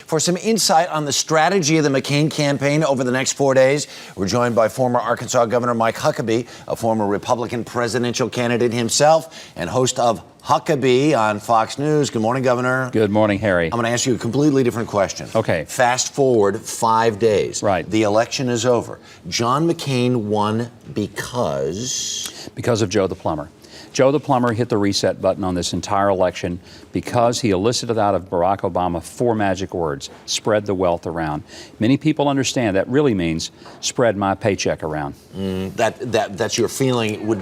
For some insight on the strategy of the McCain campaign over the next 4 days, we're joined by former Arkansas Governor Mike Huckabee, a former Republican presidential candidate himself, and host of Huckabee on Fox News. Good morning, Governor. Good morning, Harry. I'm going to ask you a completely different question. Okay. Fast forward 5 days. Right. The election is over. John McCain won because... Because of Joe the Plumber. Joe the Plumber hit the reset button on this entire election because he elicited out of Barack Obama 4 magic words: spread the wealth around. Many people understand that really means spread my paycheck around. That's your feeling would,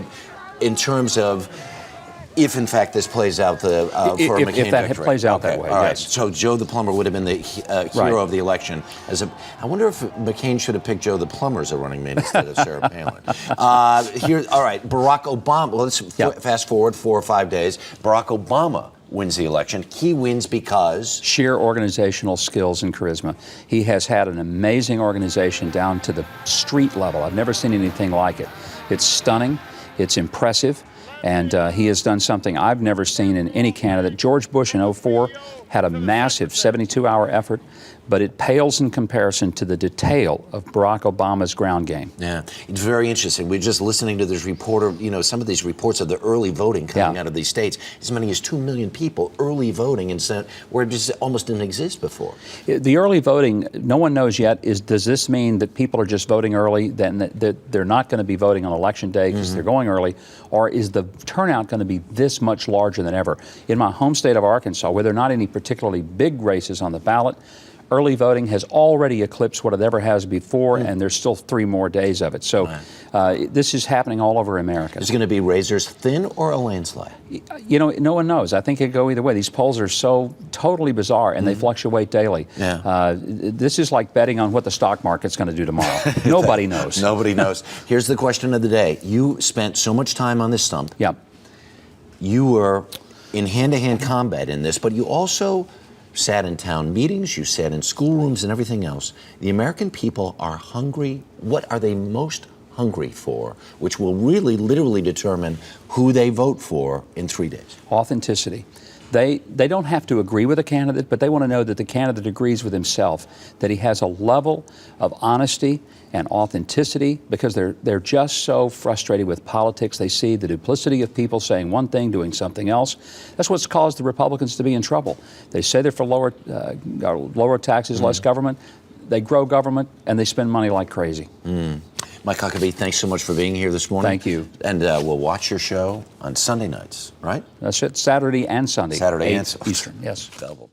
in terms of if in fact this plays out for a McCain victory. If that plays out that way, all right. yes. So Joe the Plumber would have been the hero of the election. I wonder if McCain should have picked Joe the Plumber as a running mate instead of Sarah Palin. All right, Barack Obama. Well, let's fast forward 4 or 5 days. Barack Obama wins the election. He wins because... sheer organizational skills and charisma. He has had an amazing organization down to the street level. I've never seen anything like it. It's stunning. It's impressive. And he has done something I've never seen in any candidate. George Bush in 2004 had a massive 72-hour effort, but it pales in comparison to the detail of Barack Obama's ground game. Yeah, it's very interesting. We're just listening to this reporter, some of these reports of the early voting coming out of these states. As many as 2 million people early voting in Senate, where it just almost didn't exist before. The early voting, no one knows yet, does this mean that people are just voting early, then that they're not going to be voting on election day because they're going early, or is the turnout going to be this much larger than ever? In my home state of Arkansas, where there are not any particularly big races on the ballot, early voting has already eclipsed what it ever has before, and there's still 3 more days of it. So this is happening all over America. Is it going to be razors thin or a landslide? No one knows. I think it could go either way. These polls are so totally bizarre, and they fluctuate daily. This is like betting on what the stock market's going to do tomorrow. Nobody knows. Nobody knows. Here's the question of the day. You spent so much time on this stump. Yep. You were in hand-to-hand combat in this, but you also sat in town meetings, you sat in schoolrooms and everything else. The American people are hungry. What are they most hungry for, which will really literally determine who they vote for in 3 days? Authenticity. They don't have to agree with a candidate, but they want to know that the candidate agrees with himself, that he has a level of honesty and authenticity, because they're just so frustrated with politics. They see the duplicity of people saying one thing, doing something else. That's what's caused the Republicans to be in trouble. They say they're for lower taxes, less government. They grow government, and they spend money like crazy. Mike Huckabee, thanks so much for being here this morning. Thank you. And we'll watch your show on Sunday nights, right? That's it, Saturday and Sunday. Saturday and Eastern, yes. Double.